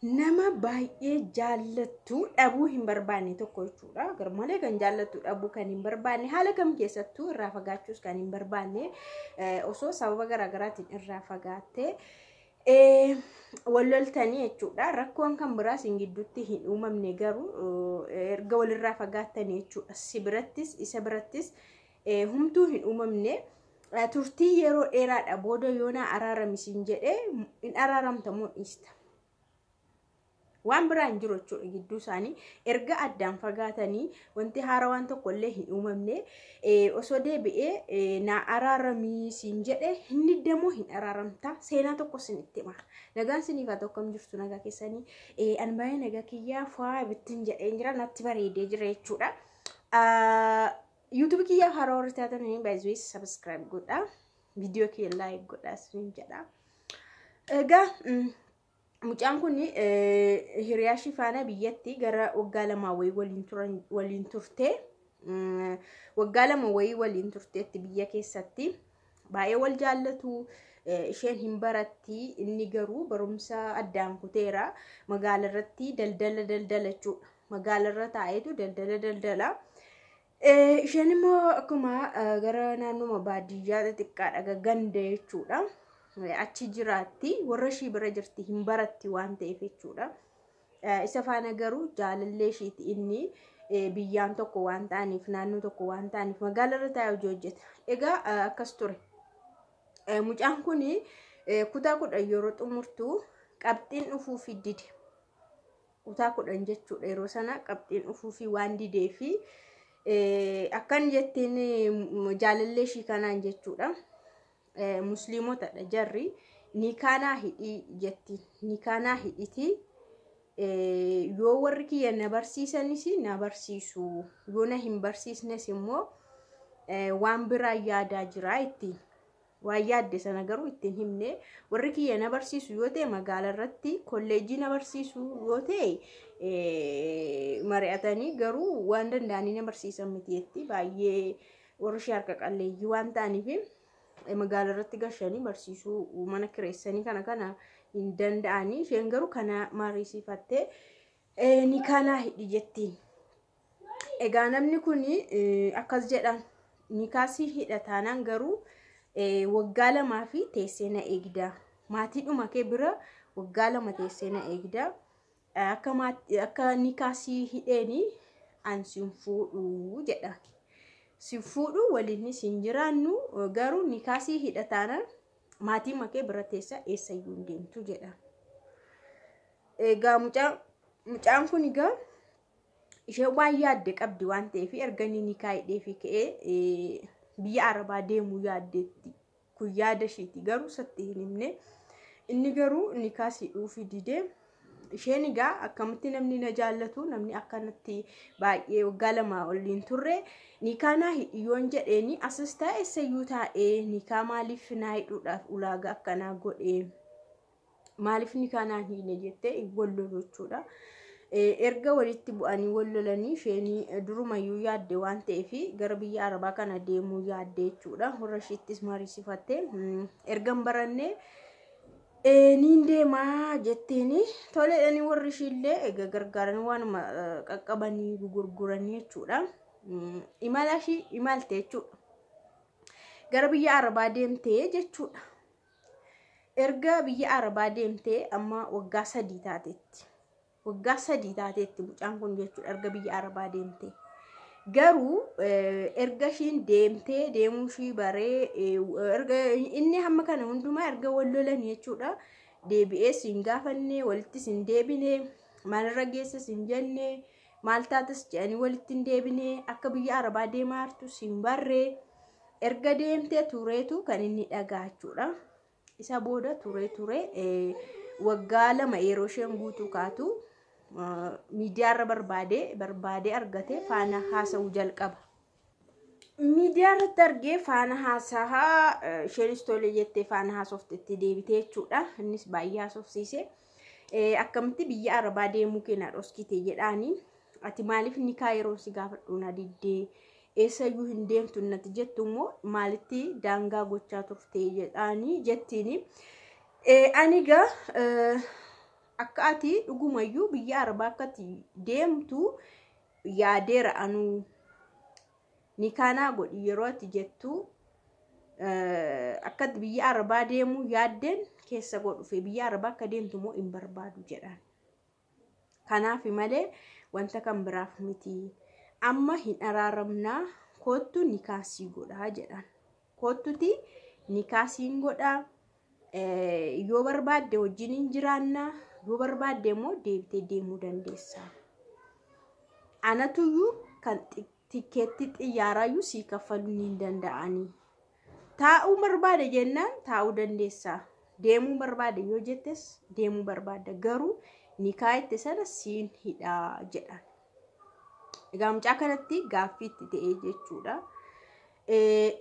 nama baay'ee jaallattu dhabuu hin barbaanne tokko jechuudha. Garmalee kan jaallattu dhabuu kan hin barbaanne haala kam keessattuu irraa fagaachuus kan hin barbaanne osoo sababa garaagaraatiin irraa fagaattee wal loltanii jechuudha. Rakkoon kan biraas hin gidduutti hin uumamne garuu erga walirraa fagaattanii jechuudha. Si birattis isa birattis humtuu hin uumamne. Turtii yeroo dheeraadha booda yoona araaramisiin jedhee hin araaramtamoo dhiista. Waan biraan jiru jechuudha gidduu isaanii erga addaan fagaatanii wanti haarawaan tokko illee hin uumamne osoo deebi'ee na araaramisiin jedhee inni deemoo hin araaramta seenaa tokko sinitti hima. Nagaan siniif haa tokkom jirtu nagaa keessanii an baay'ee nagaa kiyyaa faa bittin jedhee jira natti bareedee jira jechuudha. YouTube kiyyaa haaraa warri taatanii baay'ee subscribe godhaa. Video kiyya like godhaa sin jedha. Egaa mucaan kun hiriyaa shifaana biyyatti gara waggaa lama waliin turte. Waggaa lama waliin turteetti biyya keessatti baay'ee wal jaallatu. Isheen hin baratti inni garuu barumsa addaan kuteera. Magaala irratti daldala jechuudha. Magaala irra taa'eetu daldala. Isheen immoo akkuma gara naannoo baadiyyaa xixiqqaadha ganda jechuudha. Achi jiraatti warra ishii bira jirti hin baratti waan ta'eef jechuudha. Isa faana garuu jaalallee ishiiti inni biyyaan tokko waan ta'aniif naannoo tokko waan ta'aniif magaala irra taa'ee hojii hojjeta. Egaa akkas ture. Mucaan kun kutaa 10 yeroo xumurtu qabxiin dhufuufi dide. Kutaa 10 jechuudha yeroo sana qabxiin dhufuufi waan dideefi akkan jettiin jaalallee ishii kanaan jechuudha. Musliimotadha jarri nikaanaa hidhii jetti. Nikaanaa hidhiti yoo warri kiyya na barsiisanis na barsiisu yoo na hin barsiisnes immoo waan biraa yaadaa jira ittiin. Waan yaadde sana garuu ittiin himne warri kiyya na barsiisu yoo ta'e magaala irratti kolleejjii na barsiisu yoo ta'e mari'atanii garuu waan danda'anii na barsiisan miti jetti. Baay'ee warri ishee harka qalleeyyii waan ta'aniif magaala irratti gashanii barsiisuu mana kireessanii kana hin danda'anii. Isheen garuu kana mariisifattee nikaanaa hidhi jettiin. Egaa namni kun akkas jedhan nikaasii hidhataanaan garuu waggaa lamaa fi teessee na eegda. Maatiidhuma kee bira waggaa lama teessee na eegda. Akka nikaasii hidheeni ansin fuudhu jedha. Si fuudhu waliin sin jiraannu garuu nikaasii hidhataanaan maatii makee bira teessa eessayyuu hin deemtu jedha. Egaa mucaan kun egaa ishee waan yaadde qabdi waan ta'eef erganii nikaa hidhee fi ka'ee biyya Arabaa deemuu yaaddeetti. Kun yaada isheeti garuu satti hin himne. Inni garuu nikaasii hidhuufi didee. Isheen egaa akkamitti namni na jaallatu namni akkanatti baay'ee waggaa lama waliin turre nikaanaa hidhiyoon jedheeni asas taa'e eessayyuu taa'ee nikaa maaliif naa hidhuudhaaf ulaagaa akkanaa godhee maaliif nikaanaa hidhine jettee wal lolu jechuudha. Erga walitti bu'anii wal lolanii isheen durumayyuu yaadde waan ta'eef gara biyya Arabaa kana deemuu yaadde jechuudha. Warra isheettis mariisifattee ergan barannee niin deemaa jetteeni toleedhanii warri ishiillee egaa gargaaran waanuma qaqqabanii gurguranii jechuudha. Imala ishii imalte jechuudha. Gara biyya Arabaa deemtee jechuudha. Erga biyya Arabaa deemtee amma waggaa 3 taateetti. Waggaa 3 taateetti mucaan kun jechuudha erga biyya Arabaa deemtee. Garuu erga ishiin deemtee deemuu ishii baree erga inni hamma kana hundumaa erga wal lolan jechuudha. Deebi'ee sin gaafanne walitti sin deebine maalirra geesse sin jenne maal taates jedhanii walitti hin deebine akka biyya Arabaa deemaa jirtu sin barree erga deemtee tureetu kan inni dhagaa jechuudha. Isa booda ture waggaa 2 yeroo isheen guutuu kaatu miidiyaa irra barbaade argate faana haasa'uu jalqaba. Miidiyaa irratti argee faana haasaa isheenis tolee jettee faana haasoftetti deebitee jechuudha. Innis baay'ee haasofsiise. Akkamitti biyya Arabaa deemuu keenya dhoskite jedhaanii ati maaliif nikaa yeroo si gaafadhu na diddee eessayyuu hin deemtu natti jettu immoo maalitti daangaa gochaa turte jedhaanii jettiini. Ani gaa akka ati dhugumayyuu biyya Arabaa akkati deemtu yaadeera anu nikaanaa godhi yeroo ati jettu akkati biyya Arabaa deemu yaaddeen keessa godhufe biyya Arabaa akka deemtu moo hin barbaadu jedhan. Kanaaf malee wanta kan biraaf miti. Amma hin araaramnaa kottu nikaasii godhaa jedhan. Kottuti nikaasiin godhaa yoo barbaadde wajjin hin jiraannaa yoo barbaadde immoo deebitee deemuu dandeessa. Anatuyyuu kan tikeetti xiyyaaraayyuu sii kaffaluu hin danda'anii. Taa'uu barbaade jennaan taa'uu dandeessa. Deemuu barbaade yoo jettes deemuu barbaada. Garuu nikaa itti sana siin hidhaa jedhan. Egaa mucaa kanatti gaaffii itti ta'ee jechuudha.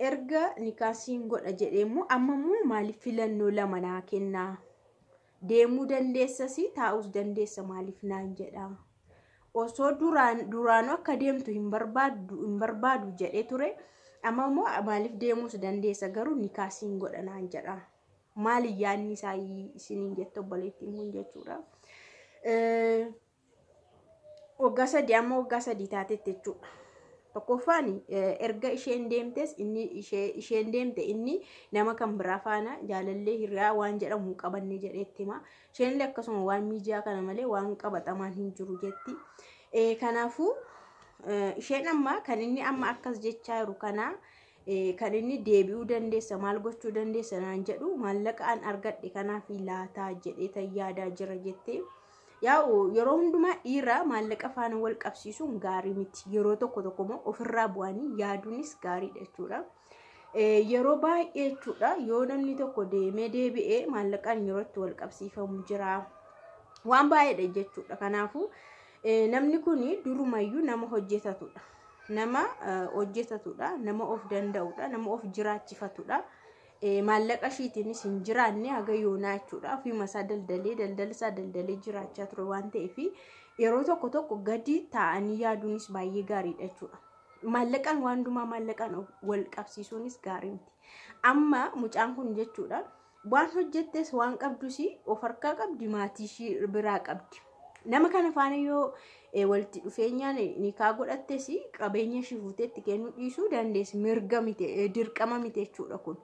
Erga nikaasiin godha jedhee immoo amma immoo maaliif filannoo lama naa kennaa? Deemuu dandeessas taa'uus dandeessa maaliif naan jedhaa? Osoo duraanuu akka deemtu hin barbaadu jedhee ture. Amma immoo maaliif deemuus dandeessa garuu nikaasiin godha naan jedhaa. Maali yaadni isaa isiniin jettu obboleettiin kun jechuudha. Waggaa 3 amma waggaa 3 taatetti jechuudha. Tokkoffaan erga isheen deemtes isheen deemte inni nama kan biraa faana jaalallee hiriyaa waan jedhamu qabanne jedheetti hima. Isheen akkasuma waan miidiyaa kana malee waan qabatamaan hin jiru jetti. Kanaafuu isheen amma kan inni amma akkas jechaa jiru kana kan inni deebi'uu dandeessa maal gochuu dandeessa naan jedhu maallaqaan argadhe kanaaf laataa jedhee tayyaadaa jira jettee. Yaa'u yeroo hundumaa dhiira maallaqa faana wal qabsiisuun gaarii miti. Yeroo tokko immoo ofirraa bu'anii yaaduunis gaariidha jechuudha. Yeroo baay'ee jechuudha yoo namni tokko deemee deebi'ee maallaqaan yeroo itti wal qabsiifamu jira. Waan baay'eedha jechuudha. Kanaafuu namni kun durumayyuu nama hojjetatudha. Nama hojjetatudha. Nama of danda'udha. Nama of jiraachifatudha. Maallaqa ishiitiinis hin jiraanne haga yoonaa jechuudha. Ofiima isaa daldalee jiraachaa ture waan ta'eef yeroo tokko gadi taa'anii yaaduunis baay'ee gaariidha jechuudha. Maallaqaan waan hundumaa maallaqaan wal qabsiisuunis gaarii miti. Amma mucaan kun jechuudha waan hojjettes waan qabdus of harkaa qabdi maatii ishii biraa qabdi. Nama kana faana yoo walitti dhufeenyaan nikaa godhattes qabeenya ishii fuuteetti kennuu dhiisuu dandeessi. Mirga miti dirqama miti jechuudha kun.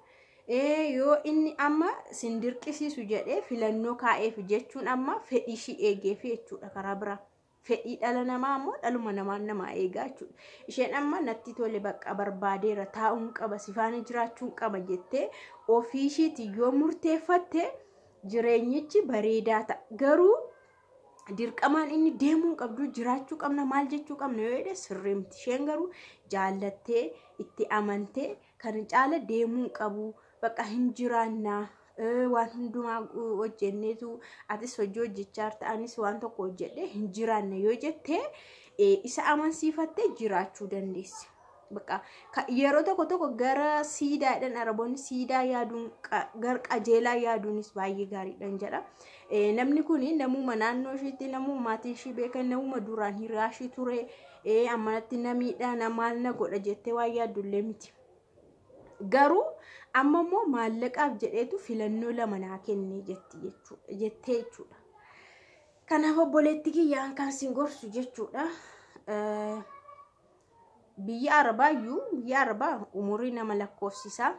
Yoo inni amma sin dirqisiisu jedhee filannoo kaa'eef jechuun amma fedhii ishii eegeef jechuudha karaa biraa. Fedhii dhala namaa ammoo dhaluma namaa eegaa jechuudha. Isheen amma natti tole bakka barbaadeera taa'uun qaba sifaana jiraachuun qaba jettee ofii ishiitii yoo murteeffatte jireenyichi bareedaa ta'a. Garuu dirqamaan inni deemuu qabdu jiraachuu qabna maal jechuu qabna yoo jedhe sirrii miti. Isheen garuu jaallattee itti amantee kan caala deemuu qabu. Bakka hin jiraannaa waan hundumaa hojjenneetu atis hojii hojjechaa ta'anis waan tokko hojjedhe hin jiraanne yoo jettee isa amansiifattee jiraachuu dandeessi. Bakka yeroo tokko gara siidaadhaan Araboonni siidaa yaaduun gara qajeelaa yaaduunis baay'ee gaariidhaan jedha. Namni kun namuma naannoo ishiitti namuma maatii ishii beekan namuma duraan hiriyaa ishii ture ammanatti namiidha namaal na godha jettee waan yaaddullee miti. Garuu amma immoo maallaqaaf jedheetu filannoo lama naa kenne jettee jechuudha. Kanaaf obboleetti kiyyaan kan sin gorsu jechuudha. Biyya Arabaa umurii nama lakkoofsisaa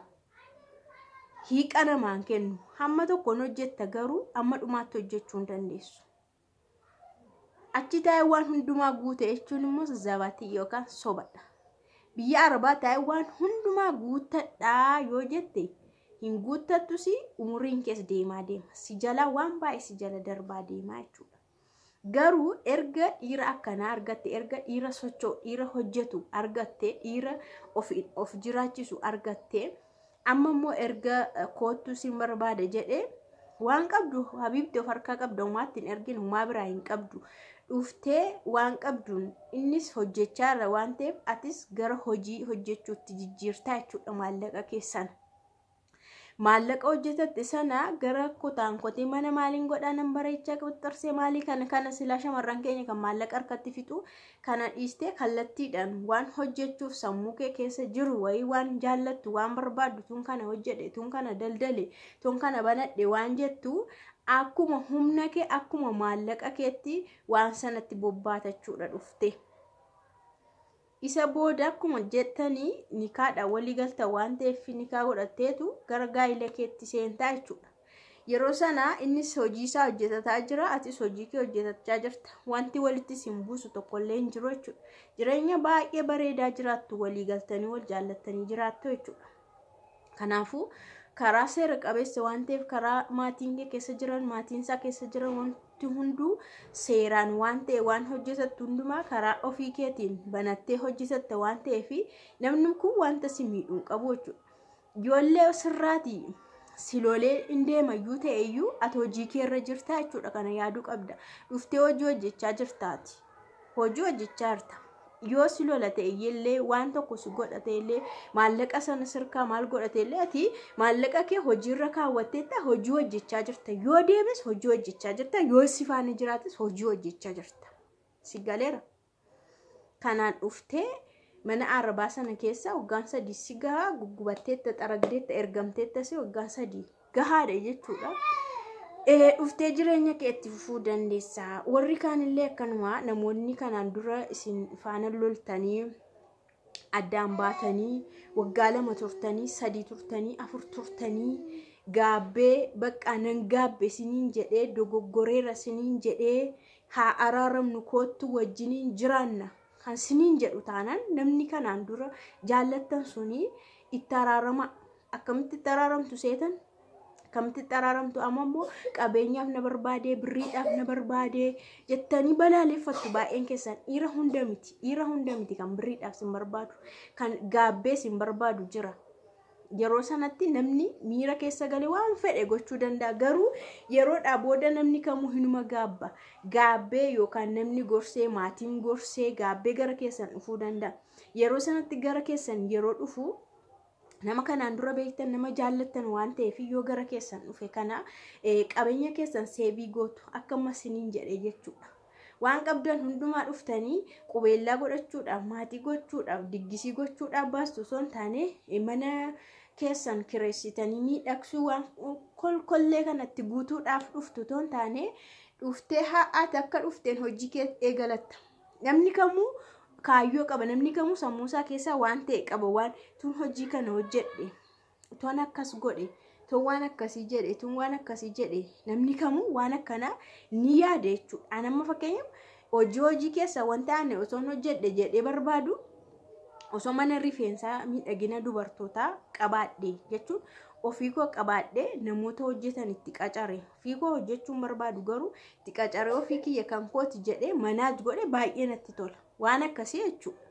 hiiqa namaan kennu hamma tokkoon hojjetta garuu amma dhumaatti hojjechuu hin dandeessu. Achi taa'ee waan hundumaa guute jechuun immoo zabatii yookaan sobadha. Biyya Arabaa taa'ee waan hundumaa guuttadhaa yoo jette hin guuttattus umuriin keessa deemaa deema. Si jala waan baay'ee si jala darbaa deemaa jechuudha. Garuu erga dhiira akkanaa argatte, erga dhiira socho'u, dhiira hojjetu argatte, dhiira of jiraachisu argatte, amma immoo erga koottu sin barbaada jedhee waan qabdu habiibti of harkaa qabda umaatti hin ergin umaa biraa hin qabdu. Dhuftee waan qabduun innis hojjechaa irra waan ta'eef atis gara hojii hojjechuutti jijjiirtaa jechuudha maallaqa keessan. Maallaqa hojjetatte sana gara kutaan kotee mana maaliin godhaa nan bareechaa qabattarsee maalii kana silaa shamarran keenya kan maallaqa harkatti fixu kana dhiistee kallattiidhaan waan hojjechuuf sammuu kee keessa jiru wayii waan jaallattu waan barbaaddu tun kana hojjedhe tun kana daldale tun kana banadhe waan jettu akkuma humna kee akkuma maallaqa keetti waan sanatti bobbaatachuudha dhufte. Isa booda akkuma jettanii nikaadha walii galta waan ta'eef nikaa godhatteetu gara gaa'ila keetti seentaa jechuudha. Yeroo sana innis hojii isaa hojjetataa jira, atis hojii kee hojjetachaa jirta. Wanti walitti sin buusu tokkollee hin jiru jechuudha. Jireenya baay'ee bareedaa jiraattu, walii galtanii wal jaallattanii jiraattu jechuudha. Kanaafuu karaa seera qabeessa waan ta'eef karaa maatiin kee keessa jiran, maatiin isaa keessa jiran wanti hunduu seeraan waan ta'e waan hojjetattu hundumaa karaa ofii keetiin banattee hojjetatta waan ta'eef namni kun wanta si miidhuu qabu jechuudha. Ijoollee sirraatii silolee indeemayyuu ta'eyyuu ati hojii kee irra jirta jechuudha. Kana yaaduu qabda. Dhuftee hojii hojjechaa jirtaati. Hojii hojjechaa jirta. Yoo silola ta'eyyillee waan tokko si godhateellee maallaqa sana sirkaa maal godhateellee ati maallaqa kee hojiirra kaawwatteetta hojii hojjechaa jirta. Yoo deemes hojii hojjechaa jirta. Yoo si faana jiraates hojii hojjechaa jirta. Si galeera. Kanaan dhuftee mana arabaa sana keessa waggaan 3 si gahaa guggubatteetta xaragdeetta ergamteetta si waggaan 3 gahaadha jechuudha. Dhuftee jireenya kee itti fufuu dandeessa. Warri kaanillee akkanuma namoonni kanaan dura isin faana loltanii addaan baatanii waggaa 2 turtanii 3 turtanii 4 turtanii gaabbee bakka nan gaabbe siniin jedhee dogoggoreera siniin jedhee haa araaramnu koottu wajjiniin jiraanna. Kan siniin jedhu taanaan namni kanaan dura jaallattan suni itti araarama. Akkamitti itti araaramtu seetan? Akkamitti itti araaramtu? Amma immoo qabeenyaaf na barbaadee birriidhaaf na barbaadee jettanii balaaleffattu baay'een keessan. Dhiira hunda miti kan birriidhaaf sin barbaadu, kan gaabbee sin barbaadu jira. Yeroo sanatti namni miira keessa galee waan fedhe gochuu danda'a. Garuu yeroodhaa booda namni kamuu hinuma gaabba. Gaabbee yookaan namni gorsee maatiin gorsee gaabbee gara keessan dhufuu danda'a. Yeroo sanatti gara keessan yeroo dhufu nama kanaan dura beektan nama jaallattan waan ta'eef yoo gara keessan dhufe kana qabeenya keessan seebii gootu akka masiniin jedhee jechuudha. Waan qabdan hundumaa dhuftanii qubeellaa godhachuudhaaf, maatii gochuudhaaf, diggisii gochuudhaaf baastu osoo hin taane mana keessan kireessitanii miidhagsuu waan kolkollee kanatti guutuudhaaf dhuftu osoo hin taane dhuftee haa'aati akka dhufteen hojii kee eegalatta. Namni kamuu kaayyoo qaba, namni kamuu sammuusaa keessaa waan ta'e qaba. Waan tun hojii kana hojjedhe, tun akkas godhe, tun waan akkasii jedhe, tun waan akkasii jedhe, namni kamuu waan akkanaa ni yaada jechuudha. Ani amma fakkeenyaaf hojii keessa wanta ani osoo hojjedhe jedhee barbaadu osoo mana rifeensaa miidhagina dubartootaa qabaadhe jechuun ofii koo qabaadhe namoota hojjetan itti qacare. Ofii koo hojjechuun barbaadu garuu itti qacare ofii kiyya kan kooti jedhee manaaj godhe baay'ee natti tola. Waan akkasii jechuudha.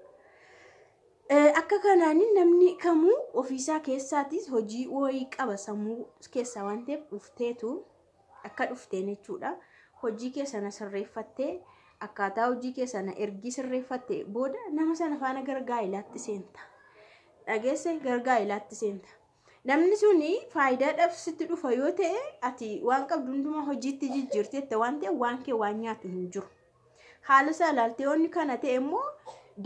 Akka kanaanin namni kamuu ofiisaa keessaatis hojii wayii qaba sammuu keessaa waan ta'eef dhufteetu akka dhufteen jechuudha. Hojii keessana sirreeffattee akkaataa hojii keessana ergi sirreeffattee booda nama sana faana gara gaa'ilaatti seenta. Dhageesse gara gaa'ilaatti seenta. Namni suni faayidaadhaaf sitti dhufa yoo ta'e ati waan qabdu hundumaa hojiitti jijjiirteetta waan ta'e waan kee waan nyaatu hin jiru. Haala isaa ilaaltee wanni kana ta'e immoo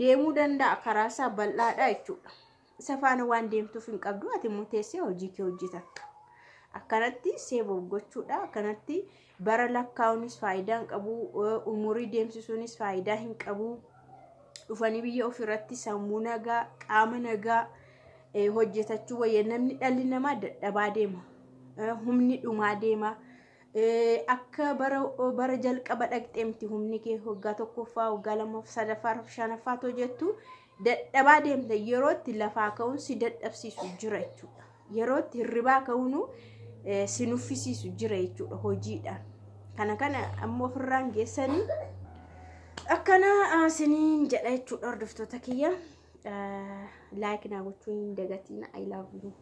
deemuu danda'a karaa isaa bal'aadha jechuudha. Isa faana waan deemtuuf hin qabdu ati immoo teessee hojii kee hojjetatta. Akkanatti seeboo gochuudha. Akkanatti bara lakkaa'uunis faayidaa hin qabu, umurii deemsisuunis faayidaa hin qabu. Dhufanii biyya ofirratti sammuu nagaa, qaama nagaa hojjetachuu wayya. Namni dhalli namaa dadhabaa deema, humni dhumaa deema. Akka bara jalqaba dhaqxee miti humni kee waggaa 1ffaa, waggaa 2ffaa, 3ffaa, 5ffaa hojjettu dadhabaa deemta. Yeroo itti lafaa ka'uun si dadhabsiisu jira jechuudha. Yeroo itti hirribaa ka'uun si nuffisiisu jira jechuudha hojiidhaan. Kana ammoo ofirraan geessanii akkana siniin jedha jechuudha hordoftoota kiyya. Like naa gochuun hin dagatiin. I love you.